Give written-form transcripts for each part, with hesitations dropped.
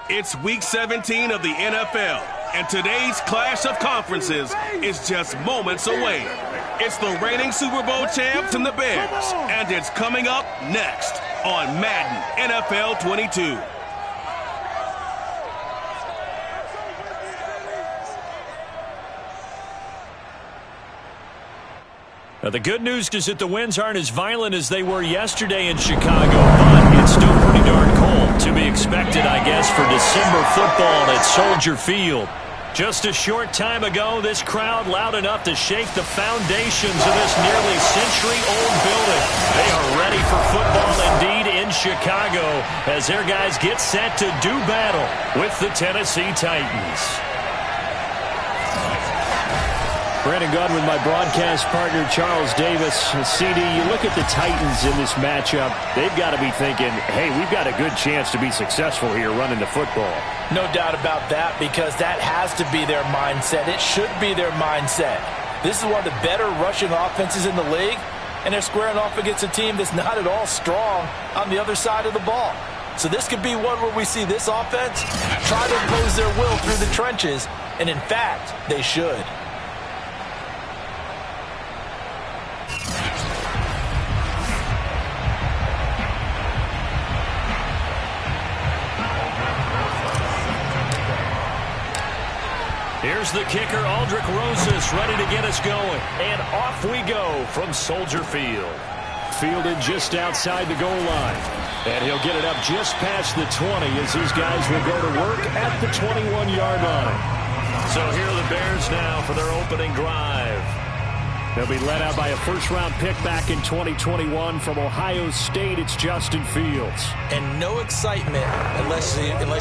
It's Week 17 of the NFL, and today's clash of conferences is just moments away. It's the reigning Super Bowl champs and the Bears, and it's coming up next on Madden NFL 22. Now, the good news is that the winds aren't as violent as they were yesterday in Chicago, but it's still pretty darn cold. To be expected, I guess, for December football at Soldier Field. Just a short time ago, this crowd loud enough to shake the foundations of this nearly century-old building. They are ready for football indeed in Chicago as their guys get set to do battle with the Tennessee Titans. Brandon Gaudin with my broadcast partner, Charles Davis. CD, you look at the Titans in this matchup, they've got to be thinking, hey, we've got a good chance to be successful here running the football. No doubt about that, because that has to be their mindset. It should be their mindset. This is one of the better rushing offenses in the league, and they're squaring off against a team that's not at all strong on the other side of the ball. So this could be one where we see this offense try to impose their will through the trenches, and in fact, they should. Here's the kicker, Aldrick Rosas, ready to get us going. And off we go from Soldier Field. Fielded just outside the goal line. And he'll get it up just past the 20 as these guys will go to work at the 21-yard line. So here are the Bears now for their opening drive. They'll be led out by a first-round pick back in 2021 from Ohio State. It's Justin Fields. And no excitement unless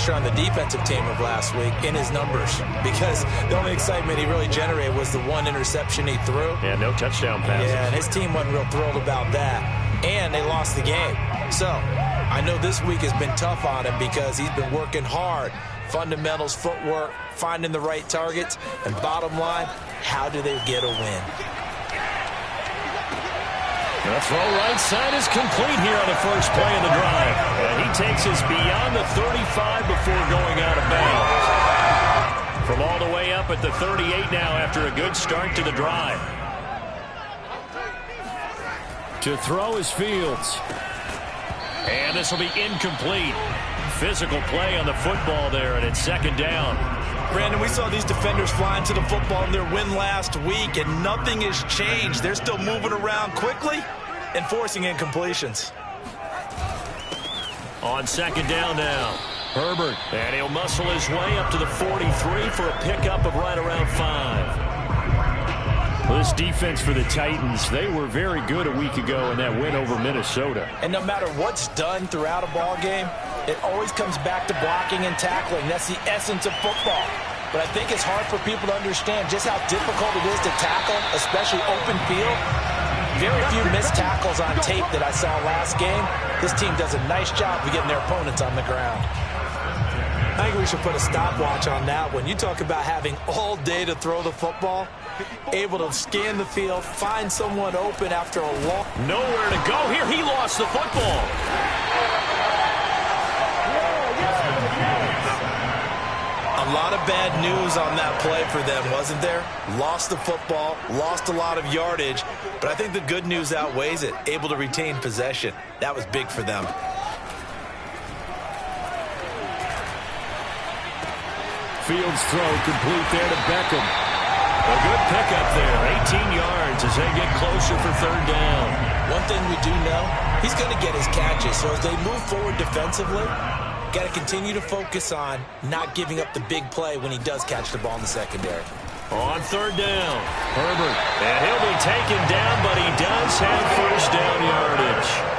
you're on the defensive team of last week in his numbers, because the only excitement he really generated was the one interception he threw. Yeah, no touchdown passes. Yeah, and his team wasn't real thrilled about that. And they lost the game. So I know this week has been tough on him because he's been working hard. Fundamentals, footwork, finding the right targets. And bottom line, how do they get a win? The throw right side is complete here on the first play of the drive. And he takes us beyond the 35 before going out of bounds. From all the way up at the 38 now after a good start to the drive. To throw is Fields. And this will be incomplete. Physical play on the football there, and it's second down. Brandon, we saw these defenders flying to the football in their win last week, and nothing has changed. They're still moving around quickly and forcing incompletions. On second down now, Herbert. And he'll muscle his way up to the 43 for a pickup of right around 5. Well, this defense for the Titans, they were very good a week ago in that win over Minnesota. And no matter what's done throughout a ball game, it always comes back to blocking and tackling. That's the essence of football. But I think it's hard for people to understand just how difficult it is to tackle, especially open field. Very few missed tackles on tape that I saw last game. This team does a nice job of getting their opponents on the ground. I think we should put a stopwatch on that one. You talk about having all day to throw the football, able to scan the field, find someone open after a long... Nowhere to go here. He lost the football. A lot of bad news on that play for them, wasn't there? Lost the football, lost a lot of yardage, but I think the good news outweighs it. Able to retain possession. That was big for them. Fields throw complete there to Beckham. A good pickup there, 18 yards as they get closer for third down. One thing we do know, he's going to get his catches, so as they move forward defensively, got to continue to focus on not giving up the big play when he does catch the ball in the secondary. On third down, Herbert. And he'll be taken down, but he does have first down yardage.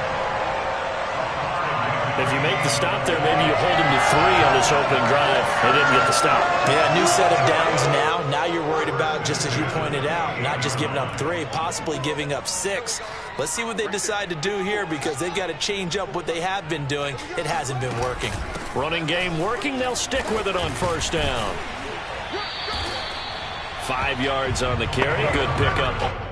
If you make the stop there, maybe you hold him to 3 on this opening drive. They didn't get the stop. Yeah, new set of downs now. Now you're worried about, just as you pointed out, not just giving up 3, possibly giving up 6. Let's see what they decide to do here, because they've got to change up what they have been doing. It hasn't been working. Running game working. They'll stick with it on first down. 5 yards on the carry. Good pickup.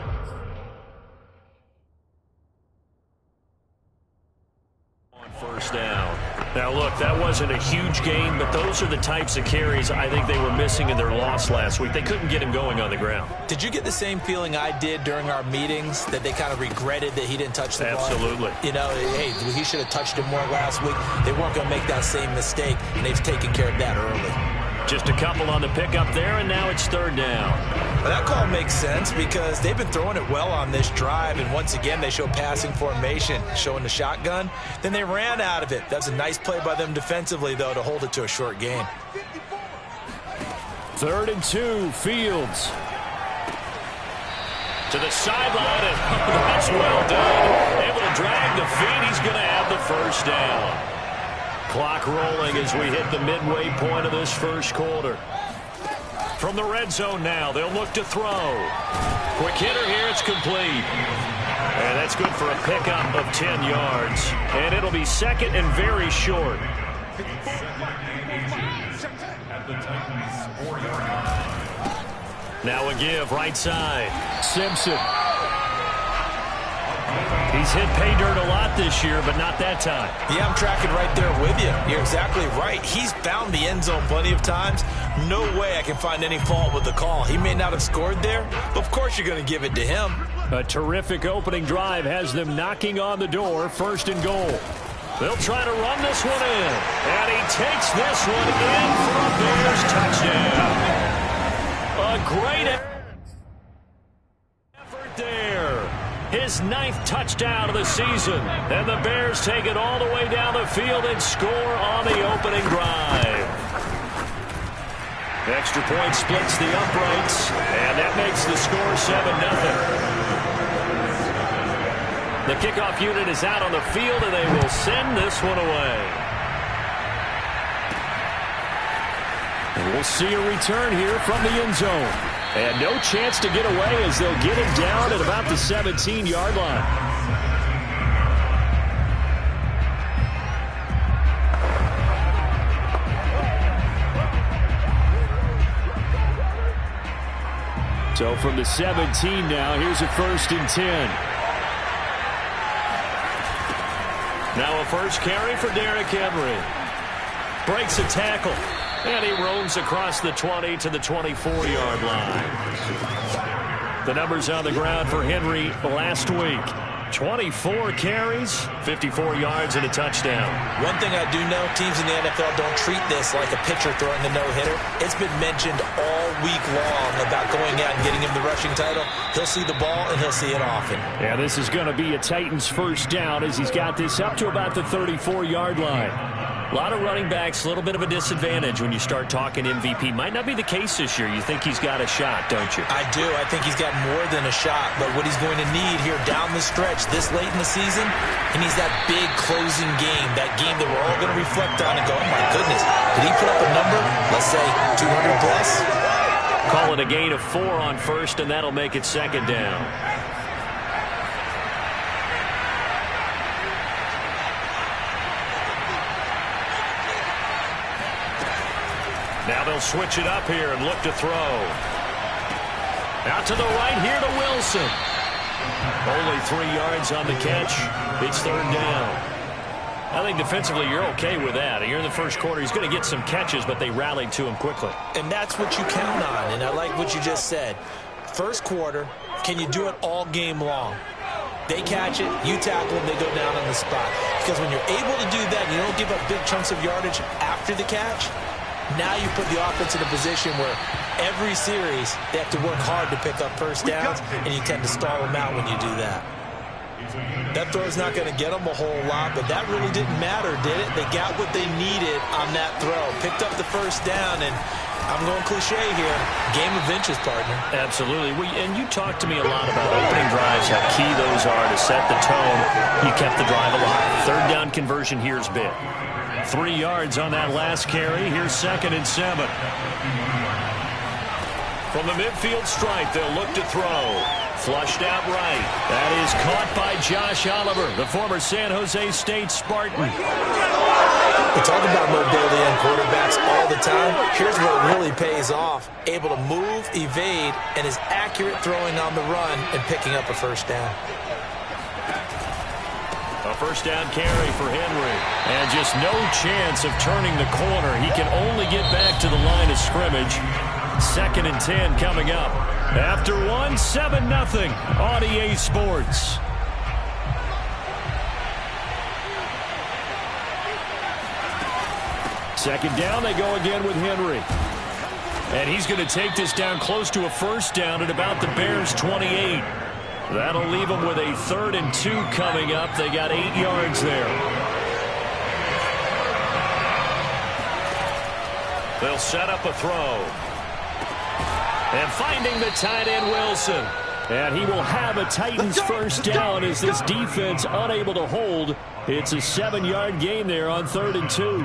First down. Now, look, that wasn't a huge gain, but those are the types of carries I think they were missing in their loss last week. They couldn't get him going on the ground. Did you get the same feeling I did during our meetings, that they kind of regretted that he didn't touch the ball? Absolutely. You know, hey, he should have touched it more last week. They weren't going to make that same mistake, and they've taken care of that early. Just a couple on the pickup there, and now it's third down. Well, that call makes sense because they've been throwing it well on this drive, and once again they show passing formation, showing the shotgun. Then they ran out of it. That's a nice play by them defensively, though, to hold it to a short gain. 3rd and 2, Fields. To the sideline, and that's well done. Able to drag the feet. He's going to have the first down. Clock rolling as we hit the midway point of this first quarter. From the red zone now, they'll look to throw. Quick hitter here, it's complete. And that's good for a pickup of 10 yards. And it'll be second and very short. Now a give, right side. Simpson. He's hit pay dirt a lot this year, but not that time. Yeah, I'm tracking right there with you. You're exactly right. He's found the end zone plenty of times. No way I can find any fault with the call. He may not have scored there, but of course you're going to give it to him. A terrific opening drive has them knocking on the door, 1st and goal. They'll try to run this one in, and he takes this one in for a Bears touchdown. A great effort there. His 9th touchdown of the season. And the Bears take it all the way down the field and score on the opening drive. Extra point splits the uprights, and that makes the score 7-0. The kickoff unit is out on the field, and they will send this one away. And we'll see a return here from the end zone. And no chance to get away as they'll get him down at about the 17-yard line. So from the 17 now, here's a 1st and 10. Now a first carry for Derrick Henry. Breaks a tackle. And he roams across the 20 to the 24-yard line. The numbers on the ground for Henry last week. 24 carries, 54 yards, and a touchdown. One thing I do know, teams in the NFL don't treat this like a pitcher throwing the no-hitter. It's been mentioned all week long about going out and getting him the rushing title. He'll see the ball, and he'll see it often. Yeah, this is going to be a Titans first down as he's got this up to about the 34-yard line. A lot of running backs, a little bit of a disadvantage when you start talking MVP. Might not be the case this year. You think he's got a shot, don't you? I do. I think he's got more than a shot. But what he's going to need here down the stretch this late in the season, he needs that big closing game, that game that we're all going to reflect on and go, oh, my goodness, did he put up a number, let's say 200 plus? Call it a gain of 4 on first, and that'll make it second down. Now they'll switch it up here and look to throw. Out to the right here to Wilson. Only 3 yards on the catch. It's third down. I think defensively you're okay with that. You're in the first quarter. He's going to get some catches, but they rallied to him quickly. And that's what you count on, and I like what you just said. First quarter, can you do it all game long? They catch it, you tackle them, they go down on the spot. Because when you're able to do that, and you don't give up big chunks of yardage after the catch, now you put the offense in a position where every series they have to work hard to pick up first downs, and you tend to stall them out when you do that. That throw's not going to get them a whole lot, but that really didn't matter, did it? They got what they needed on that throw. Picked up the first down, and I'm going cliche here. Game of inches, partner. Absolutely. And you talked to me a lot about opening drives, how key those are to set the tone. You kept the drive alive. Third down conversion here is big. 3 yards on that last carry. Here's 2nd and 7. From the midfield stripe, they'll look to throw. Flushed out right. That is caught by Josh Oliver, the former San Jose State Spartan. We talk about mobility on quarterbacks all the time. Here's where it really pays off. Able to move, evade, and is accurate throwing on the run and picking up a first down. A first down carry for Henry. And just no chance of turning the corner. He can only get back to the line of scrimmage. 2nd and 10 coming up. After 7-0 on EA Sports. Second down, they go again with Henry. And he's going to take this down close to a first down at about the Bears' 28. That'll leave them with a 3rd and 2 coming up. They got 8 yards there. They'll set up a throw. And finding the tight end, Wilson. And he will have a Titans first down as this defense unable to hold. It's a 7-yard gain there on 3rd and 2.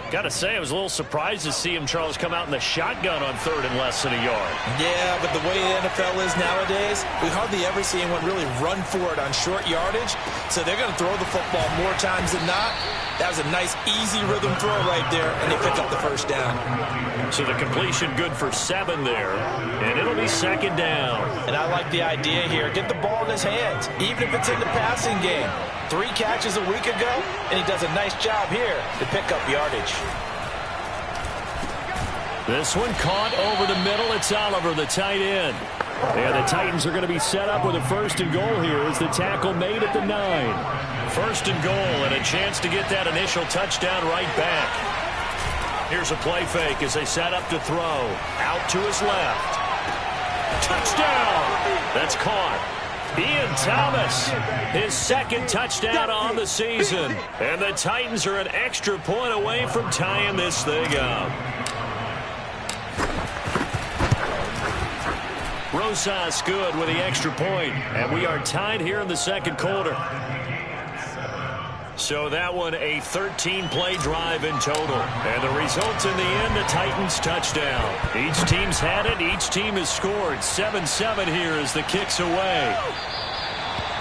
Got to say, I was a little surprised to see him, Charles, come out in the shotgun on 3rd and less than a yard. Yeah, but the way the NFL is nowadays, we hardly ever see anyone really run for it on short yardage. So they're going to throw the football more times than not. That was a nice, easy rhythm throw right there, and they pick up the first down. So the completion good for 7 there, and it'll be 2nd down. And I like the idea here. Get the ball in his hands, even if it's in the passing game. 3 catches a week ago, and he does a nice job here to pick up yardage. This one caught over the middle. It's Oliver, the tight end. And the Titans are going to be set up with a 1st and goal here as the tackle made at the 9. 1st and goal and a chance to get that initial touchdown right back. Here's a play fake as they set up to throw. Out to his left. Touchdown! That's caught. Ian Thomas, his 2nd touchdown on the season. And the Titans are an extra point away from tying this thing up. Rosas good with the extra point. And we are tied here in the 2nd quarter. So that one a 13-play drive in total. And the result in the end, a Titans touchdown. Each team's had it. Each team has scored. 7-7 here as the kick's away.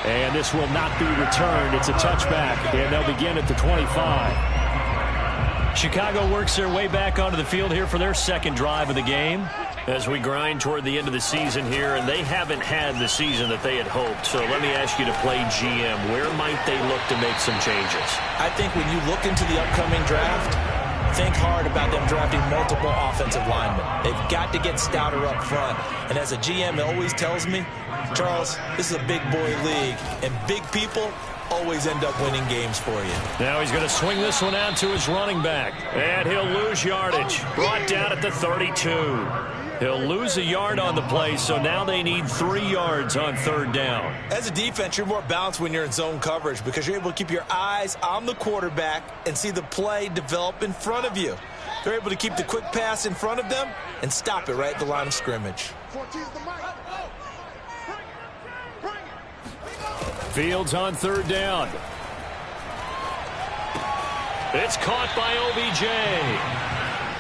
And this will not be returned. It's a touchback. And they'll begin at the 25. Chicago works their way back onto the field here for their 2nd drive of the game. As we grind toward the end of the season here, and they haven't had the season that they had hoped. So let me ask you to play GM. Where might they look to make some changes? I think when you look into the upcoming draft, think hard about them drafting multiple offensive linemen. They've got to get stouter up front. And as a GM, it always tells me, Charles, this is a big boy league, and big people always end up winning games for you. Now he's going to swing this one out to his running back. And he'll lose yardage. Brought down at the 32. He'll lose a yard on the play, so now they need 3 yards on 3rd down. As a defense, you're more balanced when you're in zone coverage because you're able to keep your eyes on the quarterback and see the play develop in front of you. They're able to keep the quick pass in front of them and stop it right at the line of scrimmage. Fields on 3rd down. It's caught by OBJ.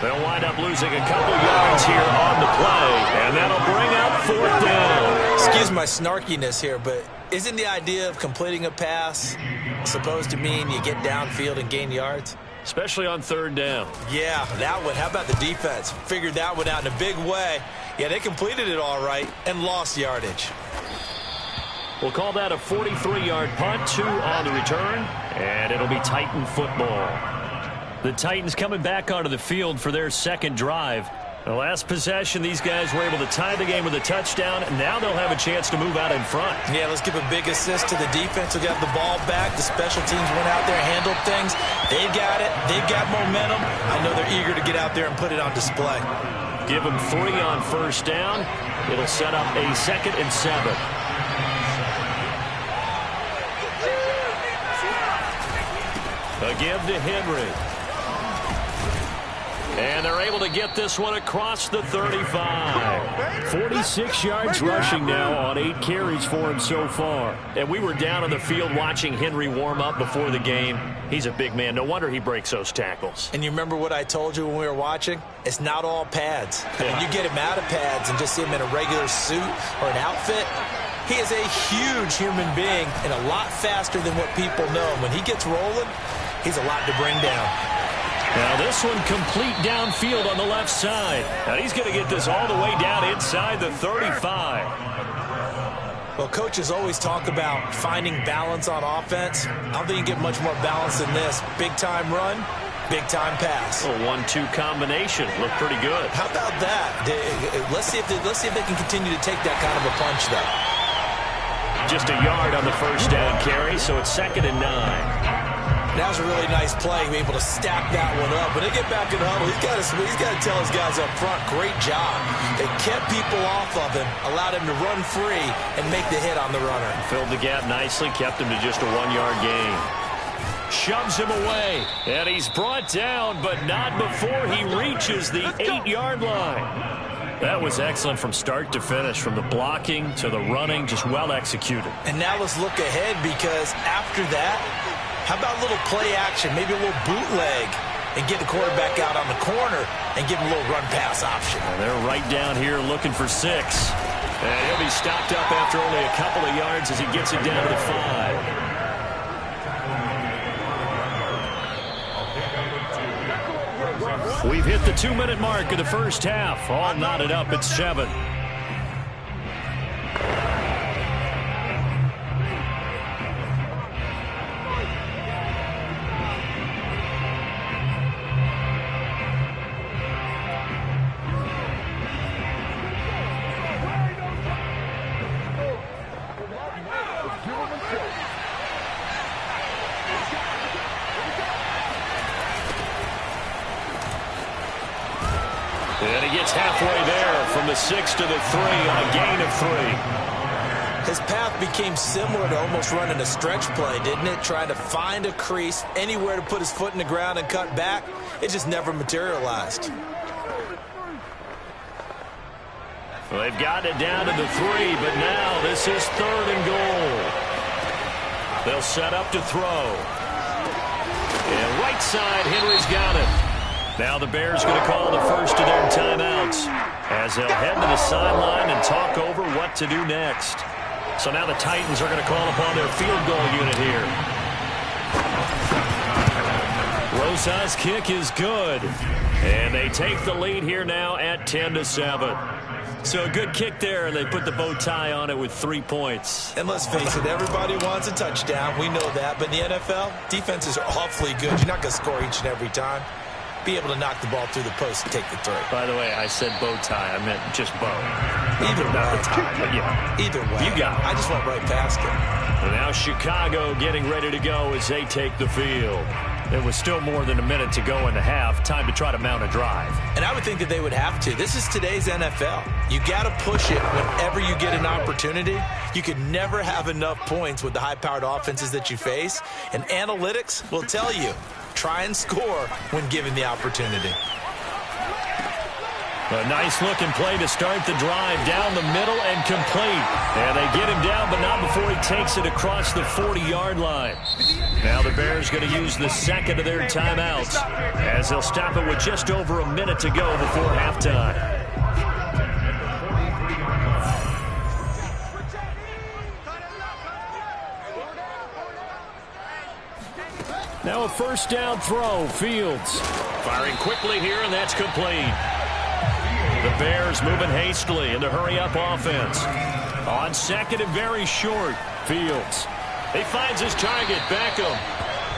They'll wind up losing a couple yards here on the play, and that'll bring up 4th down. Excuse my snarkiness here, but isn't the idea of completing a pass supposed to mean you get downfield and gain yards? Especially on 3rd down. Yeah, that one. How about the defense? Figured that one out in a big way. Yeah, they completed it all right and lost yardage. We'll call that a 43-yard punt, 2 on the return, and it'll be Titan football. The Titans coming back onto the field for their 2nd drive. The last possession, these guys were able to tie the game with a touchdown, and now they'll have a chance to move out in front. Yeah, let's give a big assist to the defense who got the ball back. The special teams went out there, handled things. They got it. They've got momentum. I know they're eager to get out there and put it on display. Give them 3 on 1st down. It'll set up a 2nd and 7. A give to Henry. And they're able to get this one across the 35. 46 yards rushing now on 8 carries for him so far. And we were down on the field watching Henry warm up before the game. He's a big man. No wonder he breaks those tackles. And you remember what I told you when we were watching? It's not all pads. When you get him out of pads and just see him in a regular suit or an outfit, he is a huge human being and a lot faster than what people know. When he gets rolling, he's a lot to bring down. Now this one complete downfield on the left side. And he's going to get this all the way down inside the 35. Well, coaches always talk about finding balance on offense. I don't think you get much more balance than this. Big-time run, big-time pass. A 1-2 combination. Looked pretty good. How about that? Let's see if they can continue to take that kind of a punch, though. Just a yard on the first down carry, so it's 2nd and 9. That was a really nice play, be able to stack that one up. When they get back in the huddle, he's got to tell his guys up front, great job. They kept people off of him, allowed him to run free and make the hit on the runner. Filled the gap nicely, kept him to just a 1-yard gain. Shoves him away, and he's brought down, but not before he reaches the 8-yard line. That was excellent from start to finish, from the blocking to the running, just well executed. And now let's look ahead, because after that, how about a little play action, maybe a little bootleg, and get the quarterback out on the corner and give him a little run-pass option. And they're right down here looking for 6. And he'll be stopped up after only a couple of yards as he gets it down to the 5. We've hit the 2-minute mark of the first half. All knotted up at 7. And he gets halfway there from the 6 to the 3 on a gain of 3. His path became similar to almost running a stretch play, didn't it? Trying to find a crease, anywhere to put his foot in the ground and cut back. It just never materialized. Well, they've gotten it down to the 3, but now this is 3rd and goal. They'll set up to throw. And right side, Henry's got it. Now the Bears going to call the first of their timeouts as they'll head to the sideline and talk over what to do next. So now the Titans are going to call upon their field goal unit here. Rosa's kick is good. And they take the lead here now at 10-7. So a good kick there, and they put the bow tie on it with 3 points. And let's face it, everybody wants a touchdown. We know that. But in the NFL, defenses are awfully good. You're not going to score each and every time. Be able to knock the ball through the post and take the throw. By the way, I said bow tie. I meant just bow. Either way. Not the tie, but yeah. Either way. You got it. I just went right past it. And now Chicago getting ready to go as they take the field. There was still more than a minute to go in the half. Time to try to mount a drive. And I would think that they would have to. This is today's NFL. You got to push it whenever you get an opportunity. You can never have enough points with the high-powered offenses that you face. And analytics will tell you, try and score when given the opportunity. A nice-looking play to start the drive down the middle and complete. And they get him down, but not before he takes it across the 40-yard line. Now the Bears going to use the second of their timeouts as they'll stop it with just over a minute to go before halftime. Now a first down throw, Fields. Firing quickly here, and that's complete. The Bears moving hastily in the hurry-up offense. On second and very short, Fields. He finds his target, Beckham.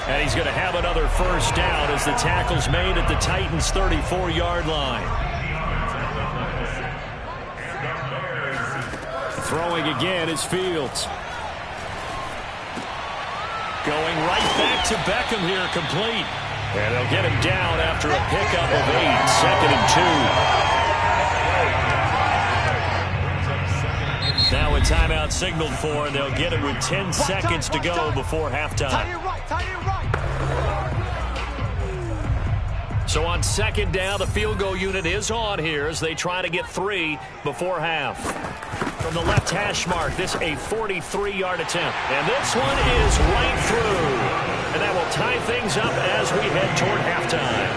And he's going to have another first down as the tackle's made at the Titans' 34-yard line. Throwing again is Fields. Going right back to Beckham here, complete. And they'll get him down after a pickup of 8, 2nd and 2. Now a timeout signaled for, and they'll get it with 10 seconds to go before halftime. So on second down, the field goal unit is on here as they try to get 3 before half. From the left hash mark, this a 43-yard attempt. And this one is right through. And that will tie things up as we head toward halftime.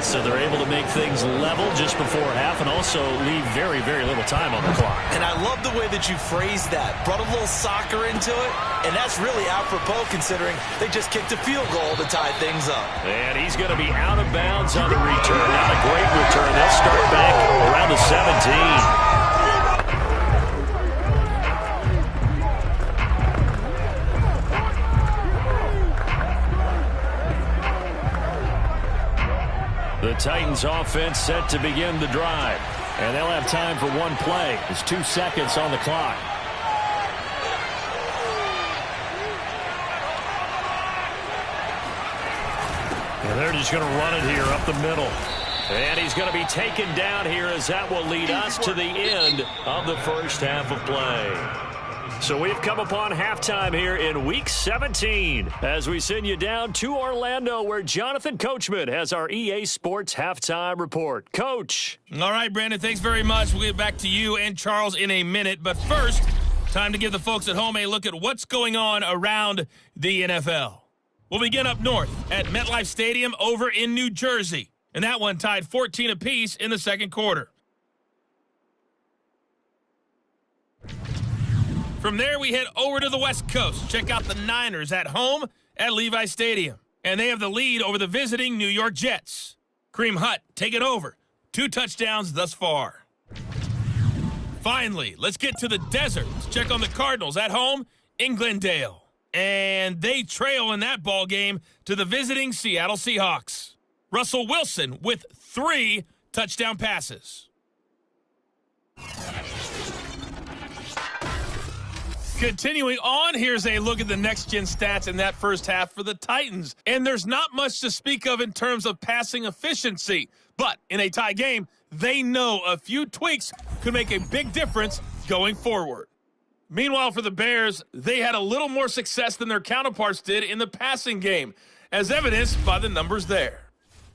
So they're able to make things level just before half and also leave very, very little time on the clock. And I love the way that you phrased that. Brought a little soccer into it, and that's really apropos considering they just kicked a field goal to tie things up. And he's going to be out of bounds on the return. Not a great return. They'll start back around the 17. The Titans offense set to begin the drive. And they'll have time for one play. There's 2 seconds on the clock. And they're just going to run it here up the middle. And he's going to be taken down here as that will lead us to the end of the first half of play. So we've come upon halftime here in Week 17 as we send you down to Orlando where Jonathan Coachman has our EA Sports Halftime Report. Coach. All right, Brandon, thanks very much. We'll get back to you and Charles in a minute. But first, time to give the folks at home a look at what's going on around the NFL. We'll begin up north at MetLife Stadium over in New Jersey. And that one tied 14 apiece in the second quarter. From there, we head over to the West Coast. Check out the Niners at home at Levi Stadium. And they have the lead over the visiting New York Jets. Kareem Hunt, take it over. 2 touchdowns thus far. Finally, let's get to the desert. Let's check on the Cardinals at home in Glendale. And they trail in that ball game to the visiting Seattle Seahawks. Russell Wilson with 3 touchdown passes. Continuing on, here's a look at the next-gen stats in that first half for the Titans. And there's not much to speak of in terms of passing efficiency. But in a tie game, they know a few tweaks could make a big difference going forward. Meanwhile, for the Bears, they had a little more success than their counterparts did in the passing game, as evidenced by the numbers there.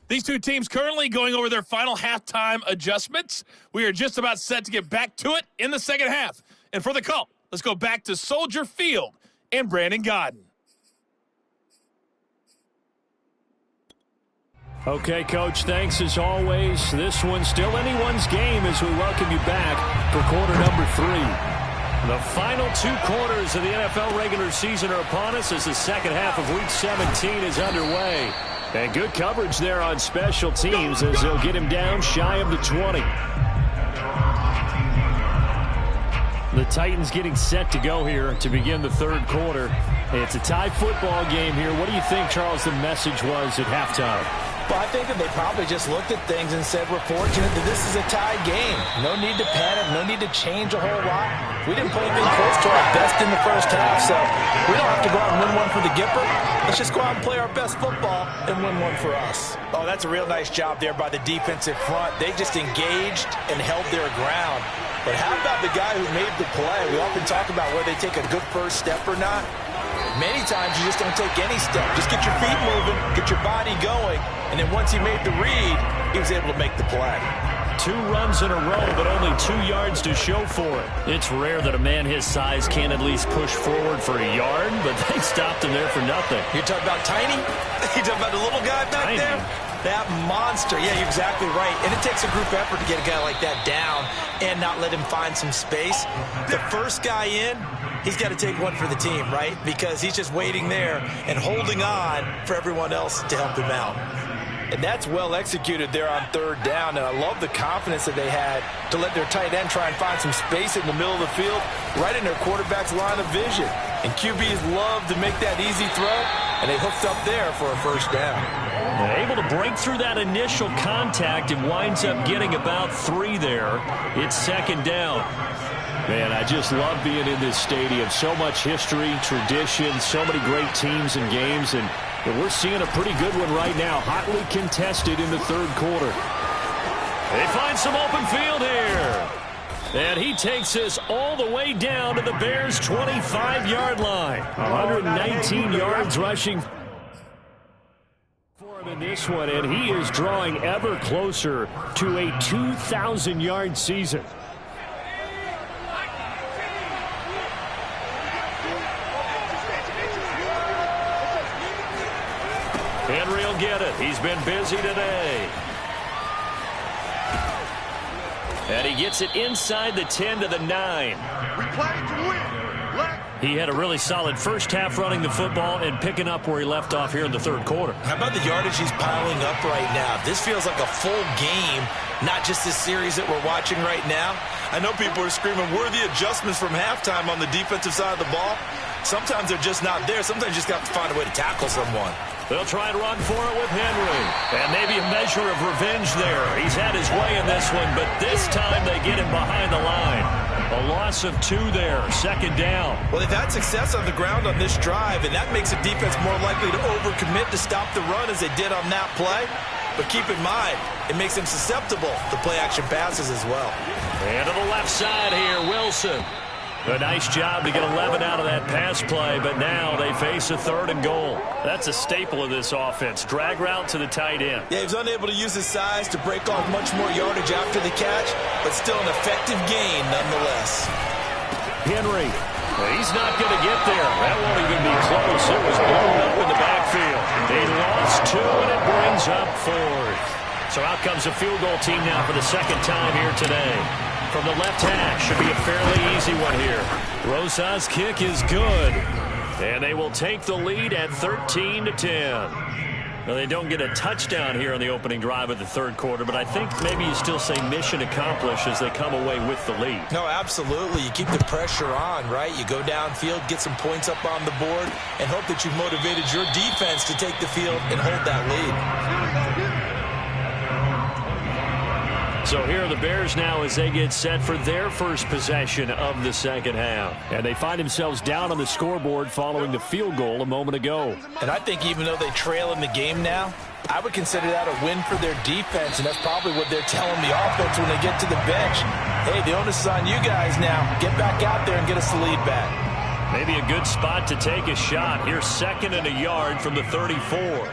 These two teams currently going over their final halftime adjustments. We are just about set to get back to it in the second half. And for the call, let's go back to Soldier Field and Brandon Gaudin. Okay, Coach, thanks as always. This one's still anyone's game as we welcome you back for quarter number 3. The final 2 quarters of the NFL regular season are upon us as the second half of Week 17 is underway. And good coverage there on special teams as they'll get him down shy of the 20. The Titans getting set to go here to begin the third quarter. It's a tie football game here. What do you think, Charles, the message was at halftime? Well, I think that they probably just looked at things and said, we're fortunate that this is a tie game. No need to panic. No need to change a whole lot. We didn't play anything close to our best in the first half, so we don't have to go out and win one for the Gipper. Let's just go out and play our best football and win one for us. Oh, that's a real nice job there by the defensive front. They just engaged and held their ground. But how about the guy who made the play? We often talk about whether they take a good first step or not. Many times you just don't take any step. Just get your feet moving, get your body going, and then once he made the read, he was able to make the play. 2 runs in a row, but only 2 yards to show for it. It's rare that a man his size can't at least push forward for a yard, but they stopped him there for nothing. You're talking about Tiny? You're talking about the little guy back there? That monster. Yeah, you're exactly right. And it takes a group effort to get a guy like that down and not let him find some space. The first guy in, he's got to take one for the team, right? Because he's just waiting there and holding on for everyone else to help him out. And that's well executed there on third down. And I love the confidence that they had to let their tight end try and find some space in the middle of the field, right in their quarterback's line of vision. And QBs love to make that easy throw, and they hooked up there for a first down. Able to break through that initial contact and winds up getting about 3 there. It's second down. Man, I just love being in this stadium. So much history, tradition, so many great teams and games, and we're seeing a pretty good one right now. Hotly contested in the third quarter. They find some open field here. And he takes us all the way down to the Bears' 25-yard line. 119 yards rushing for him in this one, and he is drawing ever closer to a 2,000-yard season. Henry will get it. He's been busy today. And he gets it inside the 10 to the 9. We play to win. He had a really solid first half running the football and picking up where he left off here in the third quarter. How about the yardage he's piling up right now? This feels like a full game, not just this series that we're watching right now. I know people are screaming, worthy adjustments from halftime on the defensive side of the ball. Sometimes they're just not there. Sometimes you just got to find a way to tackle someone. They'll try and run for it with Henry. And maybe a measure of revenge there. He's had his way in this one, but this time they get him behind the line. A loss of 2 there, 2nd down. Well, they've had success on the ground on this drive, and that makes a defense more likely to overcommit to stop the run as they did on that play. But keep in mind, it makes them susceptible to play-action passes as well. And to the left side here, Wilson. A nice job to get 11 out of that pass play, but now they face a 3rd and goal. That's a staple of this offense. Drag route to the tight end. Yeah, he was unable to use his size to break off much more yardage after the catch, but still an effective gain nonetheless. Henry. He's not going to get there. That won't even be close. It was blown up in the backfield. They lost 2, and it brings up 4th. So out comes a field goal team now for the 2nd time here today. From the left hash, should be a fairly easy one here. Rosas' kick is good. And they will take the lead at 13-10. Now, they don't get a touchdown here on the opening drive of the 3rd quarter, but I think maybe you still say mission accomplished as they come away with the lead. No, absolutely. You keep the pressure on, right? You go downfield, get some points up on the board, and hope that you've motivated your defense to take the field and hold that lead. So here are the Bears now as they get set for their first possession of the 2nd half. And they find themselves down on the scoreboard following the field goal a moment ago. And I think even though they trail in the game now, I would consider that a win for their defense, and that's probably what they're telling the offense when they get to the bench. Hey, the onus is on you guys now. Get back out there and get us the lead back. Maybe a good spot to take a shot. Here's 2nd and a yard from the 34.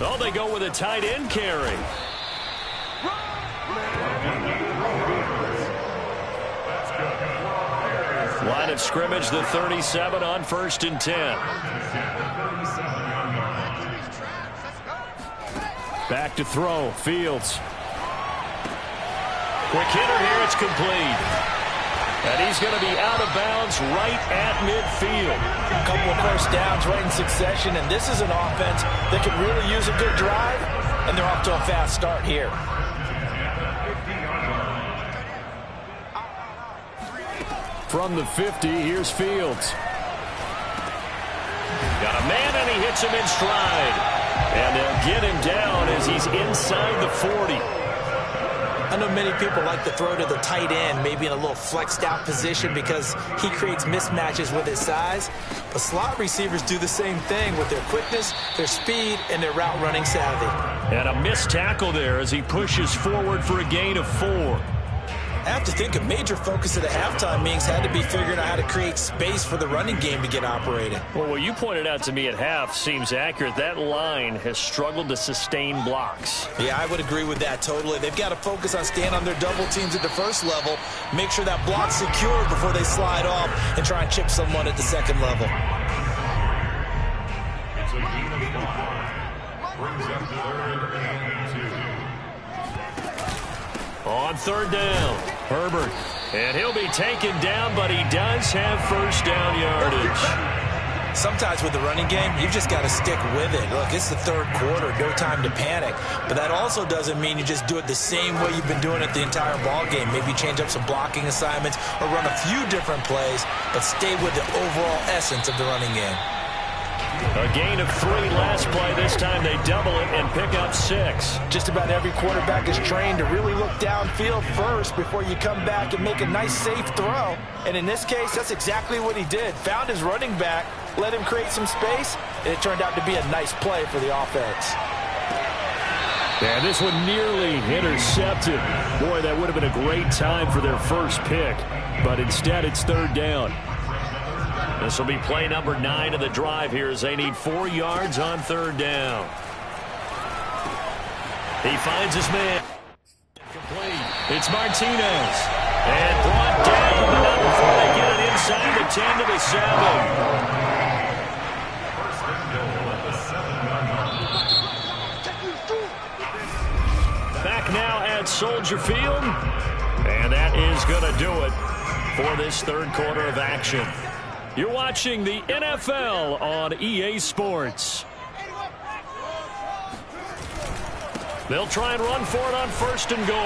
Oh, they go with a tight end carry. Line of scrimmage, the 37 on 1st and 10. Back to throw, Fields. Quick hitter here, it's complete. And he's going to be out of bounds right at midfield. A couple of first downs right in succession, and this is an offense that can really use a good drive, and they're off to a fast start here. From the 50, here's Fields. Got a man, and he hits him in stride. And they'll get him down as he's inside the 40. I know many people like to throw to the tight end, maybe in a little flexed out position because he creates mismatches with his size. But slot receivers do the same thing with their quickness, their speed, and their route running savvy. And a missed tackle there as he pushes forward for a gain of 4. I have to think a major focus of the halftime meetings had to be figuring out how to create space for the running game to get operating. Well, what you pointed out to me at half seems accurate. That line has struggled to sustain blocks. Yeah, I would agree with that totally. They've got to focus on staying on their double teams at the first level, make sure that block's secured before they slide off and try and chip someone at the 2nd level. It's a gain of 5. Brings up 3rd and 2. On 3rd down, Herbert. And he'll be taken down, but he does have first down yardage. Sometimes with the running game, you've just got to stick with it. Look, it's the 3rd quarter, no time to panic. But that also doesn't mean you just do it the same way you've been doing it the entire ball game. Maybe change up some blocking assignments or run a few different plays, but stay with the overall essence of the running game. A gain of 3 last play. This time they double it and pick up 6. Just about every quarterback is trained to really look downfield first before you come back and make a nice, safe throw. And in this case, that's exactly what he did. Found his running back, let him create some space, and it turned out to be a nice play for the offense. And this one nearly intercepted. Boy, that would have been a great time for their first pick. But instead, it's 3rd down. This will be play number 9 of the drive here as they need 4 yards on 3rd down. He finds his man. Complete. It's Martinez. And brought down, but not before they get it inside the 10 to the 7. Back now at Soldier Field. And that is going to do it for this 3rd quarter of action. You're watching the NFL on EA Sports. They'll try and run for it on 1st and goal.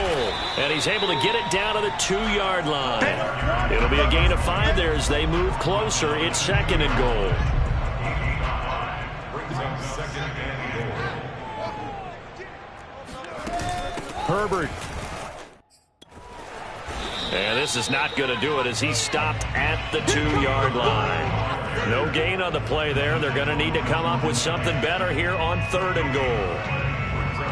And he's able to get it down to the 2-yard line. It'll be a gain of 5 there as they move closer. It's 2nd and goal. Brings up 2nd and goal. Herbert. And this is not going to do it as he stopped at the 2-yard line. No gain on the play there. They're going to need to come up with something better here on 3rd and goal.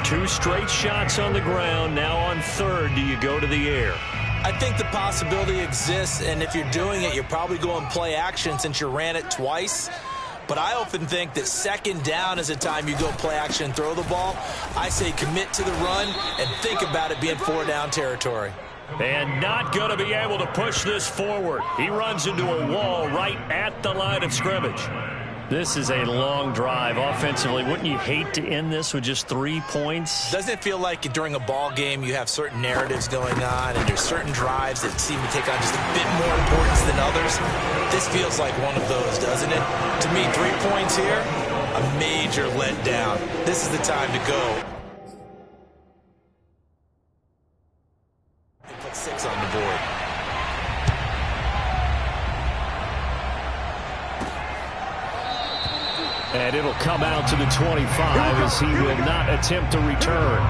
2 straight shots on the ground. Now on 3rd, do you go to the air? I think the possibility exists, and if you're doing it, you're probably going play action since you ran it twice. But I often think that 2nd down is a time you go play action and throw the ball. I say commit to the run and think about it being 4-down territory. And not going to be able to push this forward. He runs into a wall right at the line of scrimmage. This is a long drive offensively. Wouldn't you hate to end this with just 3 points? Doesn't it feel like during a ball game you have certain narratives going on and there's certain drives that seem to take on just a bit more importance than others? This feels like one of those, doesn't it? To me, 3 points here, a major letdown. This is the time to go. They put 6 on the board. And it'll come out to the 25 as he will not attempt to return.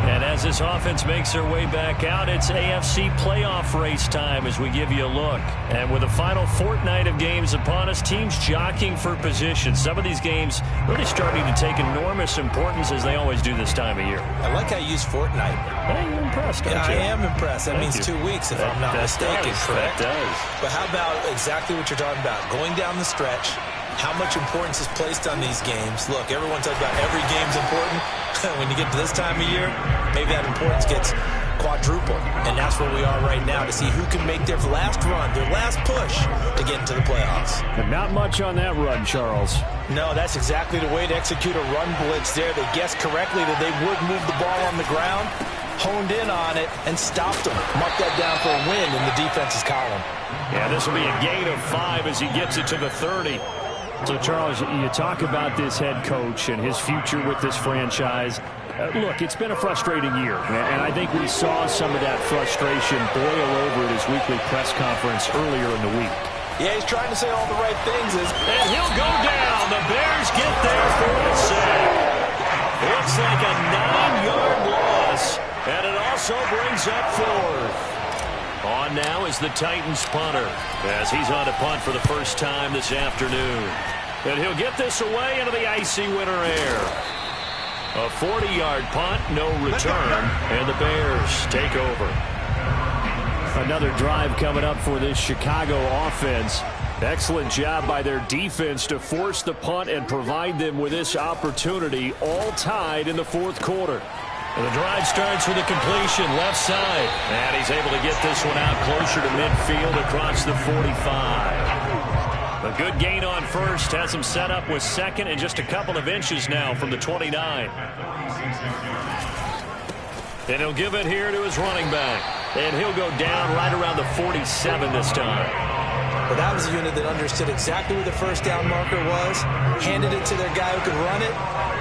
And as this offense makes their way back out, it's AFC playoff race time as we give you a look. And with the final fortnight of games upon us, teams jockeying for position. Some of these games really starting to take enormous importance as they always do this time of year. I like how you use fortnight. Hey, you're impressed, aren't you? I am impressed. That means 2 weeks if I'm not mistaken, correct? That does. But how about exactly what you're talking about? Going down the stretch, how much importance is placed on these games? Look, everyone talks about every game's important. When you get to this time of year, maybe that importance gets quadrupled. And that's where we are right now to see who can make their last run, their last push to get into the playoffs. But not much on that run, Charles. No, that's exactly the way to execute a run blitz there. They guessed correctly that they would move the ball on the ground, honed in on it, and stopped them. Mark that down for a win in the defense's column. Yeah, this will be a gain of 5 as he gets it to the 30. So, Charles, you talk about this head coach and his future with this franchise. Look, it's been a frustrating year, and I think we saw some of that frustration boil over at his weekly press conference earlier in the week. Yeah, he's trying to say all the right things. And he'll go down. The Bears get there for a sack. Looks like a 9-yard loss, and it also brings up 4th. On now is the Titans punter as he's on to punt for the first time this afternoon. And he'll get this away into the icy winter air. A 40-yard punt, no return, and the Bears take over. Another drive coming up for this Chicago offense. Excellent job by their defense to force the punt and provide them with this opportunity, all tied in the 4th quarter. And the drive starts with a completion left side. And he's able to get this one out closer to midfield across the 45. A good gain on 1st has him set up with 2nd and just a couple of inches now from the 29. And he'll give it here to his running back. And he'll go down right around the 47 this time. Well, that was a unit that understood exactly where the first down marker was, handed it to their guy who could run it,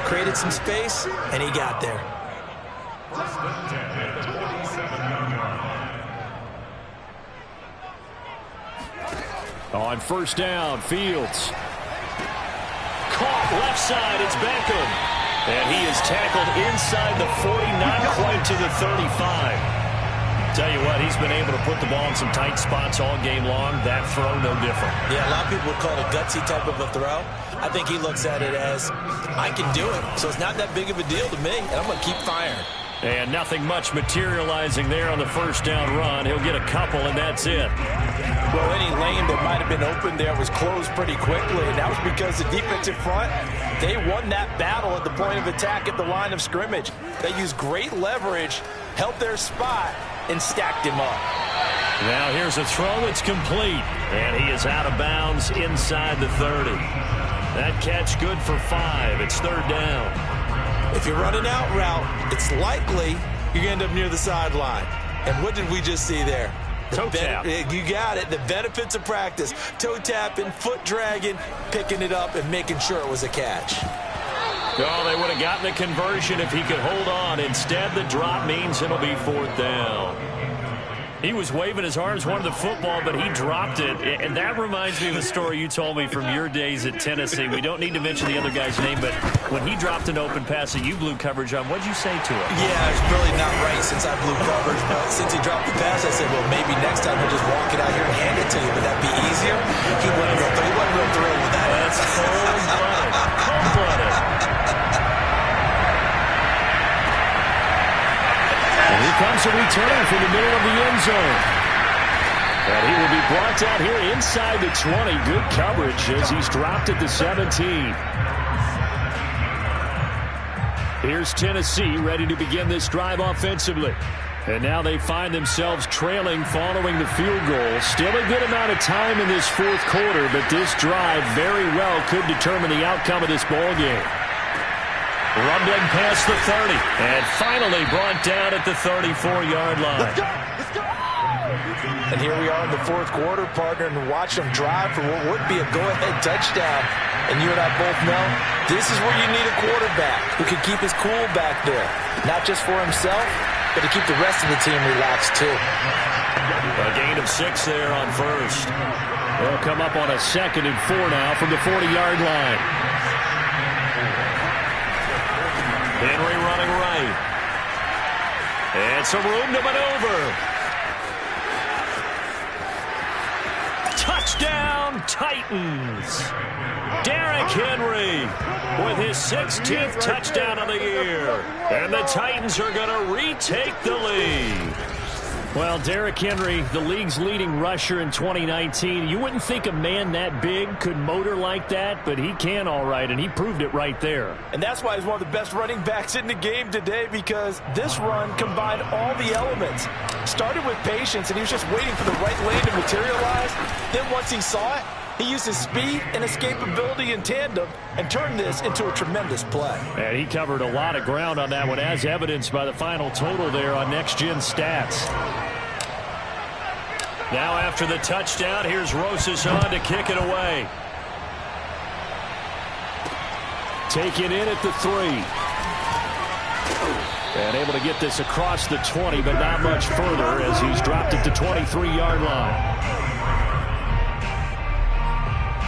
created some space, and he got there. On 1st down, Fields. Caught left side, it's Beckham. And he is tackled inside the 40, not quite to the 35. Tell you what, he's been able to put the ball in some tight spots all game long. That throw, no different. Yeah, a lot of people would call it a gutsy type of a throw. I think he looks at it as, I can do it, so it's not that big of a deal to me, and I'm going to keep firing. And nothing much materializing there on the 1st down run. He'll get a couple, and that's it. Well, any lane that might have been open there was closed pretty quickly, and that was because the defensive front, they won that battle at the point of attack at the line of scrimmage. They used great leverage, held their spot, and stacked him up. Now here's a throw that's complete, and he is out of bounds inside the 30. That catch good for 5. It's 3rd down. If you're running out route, it's likely you're going to end up near the sideline. And what did we just see there? Toe tap. You got it. The benefits of practice. Toe tapping, foot dragging, picking it up, and making sure it was a catch. Oh, they would have gotten the conversion if he could hold on. Instead, the drop means it'll be 4th down. He was waving his arms, wanted the football, but he dropped it. And that reminds me of a story you told me from your days at Tennessee. We don't need to mention the other guy's name, but when he dropped an open pass that you blew coverage on, what'd you say to him? Yeah, it's really not right since I blew coverage, but since he dropped the pass, I said, well, maybe next time he'll just walk it out here and hand it to you. Would that be easier? He wasn't real thrilled with that. That's cold-blooded. Cold-blooded. Here comes a return from the middle of the end zone. And he will be brought down here inside the 20. Good coverage as he's dropped at the 17. Here's Tennessee ready to begin this drive offensively. And now they find themselves trailing following the field goal. Still a good amount of time in this 4th quarter, but this drive very well could determine the outcome of this ball game. Rumbling past the 30, and finally brought down at the 34-yard line. Let's go! Let's go! And here we are in the 4th quarter, partner, and watch them drive for what would be a go-ahead touchdown. And you and I both know this is where you need a quarterback who can keep his cool back there. Not just for himself, but to keep the rest of the team relaxed, too. A gain of 6 there on first. They'll come up on a 2nd and 4 now from the 40-yard line. Henry running right. And some room to maneuver. Touchdown, Titans. Derrick Henry with his 16th touchdown of the year. And the Titans are going to retake the lead. Well, Derrick Henry, the league's leading rusher in 2019. You wouldn't think a man that big could motor like that, but he can all right, and he proved it right there. And that's why he's one of the best running backs in the game today, because this run combined all the elements. Started with patience, and he was just waiting for the right lane to materialize. Then once he saw it, he used his speed and escapability in tandem and turned this into a tremendous play. And he covered a lot of ground on that one, as evidenced by the final total there on Next Gen Stats. Now after the touchdown, here's Rosas to kick it away. Taken in at the 3. And able to get this across the 20, but not much further as he's dropped at the 23-yard line.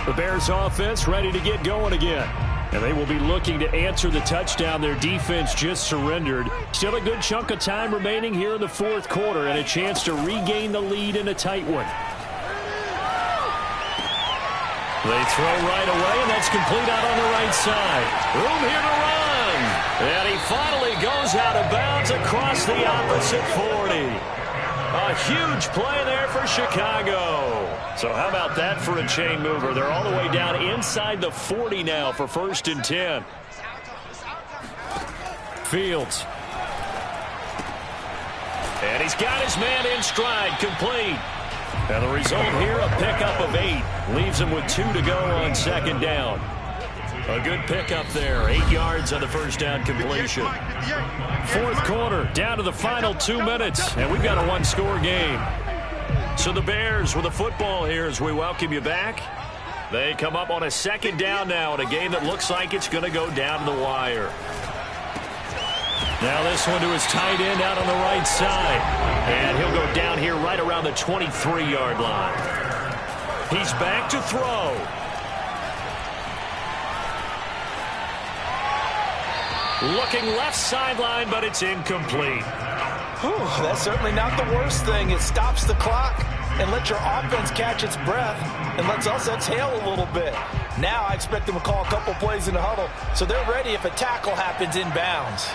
The Bears offense ready to get going again. And they will be looking to answer the touchdown their defense just surrendered. Still a good chunk of time remaining here in the 4th quarter and a chance to regain the lead in a tight one. They throw right away, and that's complete out on the right side. Room here to run. And he finally goes out of bounds across the opposite 40. A huge play there for Chicago. So how about that for a chain mover? They're all the way down inside the 40 now for 1st and 10. Fields. And he's got his man in stride, complete. And the result here, a pickup of 8. Leaves him with 2 to go on 2nd down. A good pickup there. 8 yards on the first down completion. 4th quarter, down to the final 2 minutes, and we've got a one-score game. So the Bears with the football here as we welcome you back. They come up on a 2nd down now in a game that looks like it's going to go down to the wire. Now this one to his tight end out on the right side. And he'll go down here right around the 23-yard line. He's back to throw. Looking left sideline, but it's incomplete. Whew, that's certainly not the worst thing. It stops the clock and lets your offense catch its breath and lets us exhale a little bit. Now I expect them to call a couple plays in the huddle so they're ready if a tackle happens inbounds.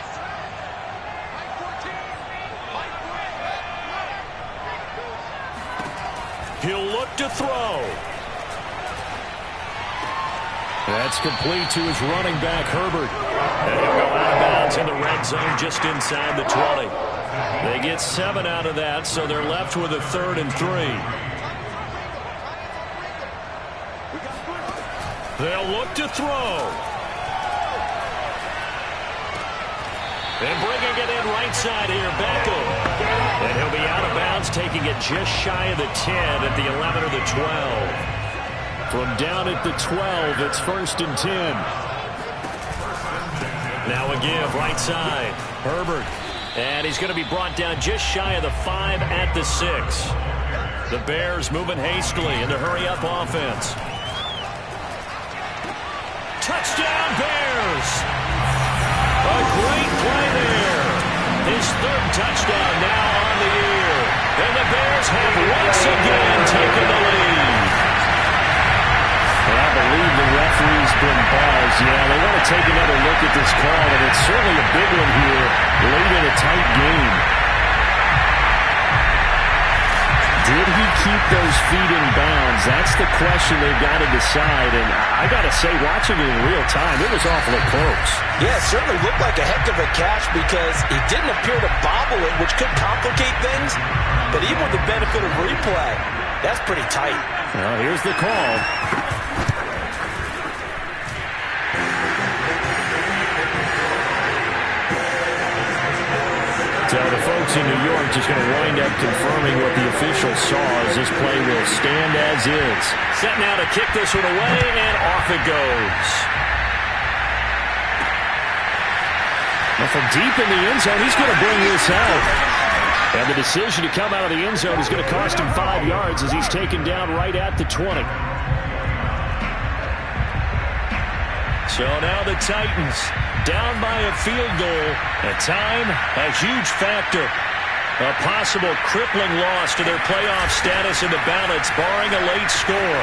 He'll look to throw. That's complete to his running back, Herbert. And he'll go out of bounds in the red zone just inside the 20. They get 7 out of that, so they're left with a 3rd and 3. They'll look to throw. And bringing it in right side here, Beckham. And he'll be out of bounds, taking it just shy of the 10 at the 11 or the 12. From down at the 12, it's 1st and 10. Now a give, right side. Herbert. And he's going to be brought down just shy of the 5 at the 6. The Bears moving hastily in the hurry-up offense. Touchdown, Bears! A great play there. His 3rd touchdown now on the year. And the Bears have once again taken the lead. And I believe the referee's been buzzed. Yeah, they want to take another look at this call, and it's certainly a big one here late in a tight game. Did he keep those feet in bounds? That's the question they've got to decide. And I got to say, watching it in real time, it was awfully close. Yeah, it certainly looked like a heck of a catch because he didn't appear to bobble it, which could complicate things. But even with the benefit of replay, that's pretty tight. Well, here's the call. So the folks in New York just going to wind up confirming what the official saw as this play will stand as is. Set now to kick this one away, and off it goes. Now from deep in the end zone, he's going to bring this out. And the decision to come out of the end zone is going to cost him 5 yards as he's taken down right at the 20. So now the Titans down by a field goal. At time, a huge factor. A possible crippling loss to their playoff status in the balance, barring a late score.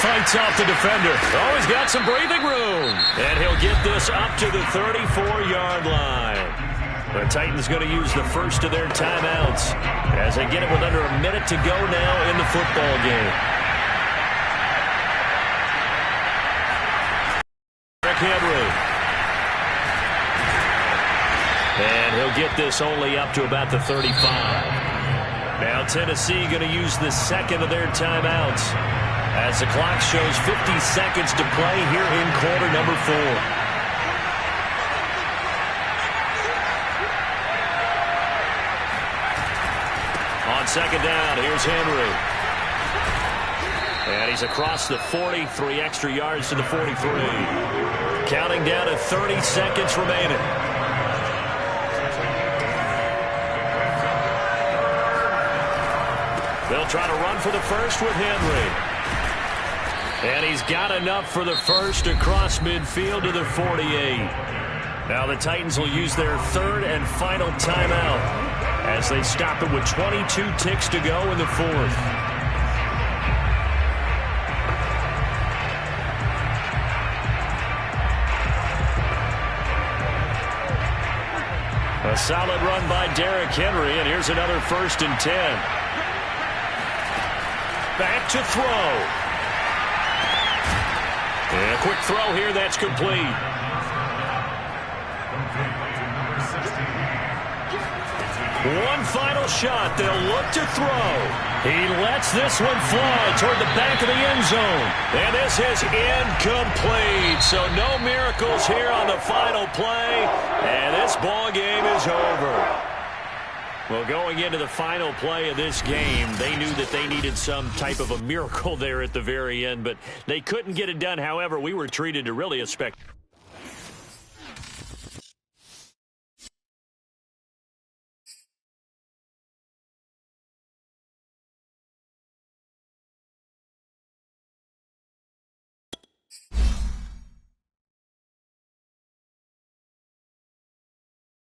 Fights off the defender. Oh, he's got some breathing room. And he'll get this up to the 34-yard line. The Titans going to use the first of their timeouts as they get it with under a minute to go now in the football game. Henry. And he'll get this only up to about the 35. Now Tennessee going to use the second of their timeouts as the clock shows 50 seconds to play here in quarter number 4. On second down, here's Henry. And he's across the 40, 3 extra yards to the 43. Counting down to 30 seconds remaining. They'll try to run for the first with Henry. And he's got enough for the first across midfield to the 48. Now the Titans will use their 3rd and final timeout as they stop it with 22 ticks to go in the 4th. A solid run by Derrick Henry, and here's another 1st and 10. Back to throw. And a quick throw here that's complete. One final shot. They'll look to throw. He lets this one fly toward the back of the end zone. And this is incomplete. So no miracles here on the final play. And this ball game is over. Well, going into the final play of this game, they knew that they needed some type of a miracle there at the very end, but they couldn't get it done. However, we were treated to really a spectacular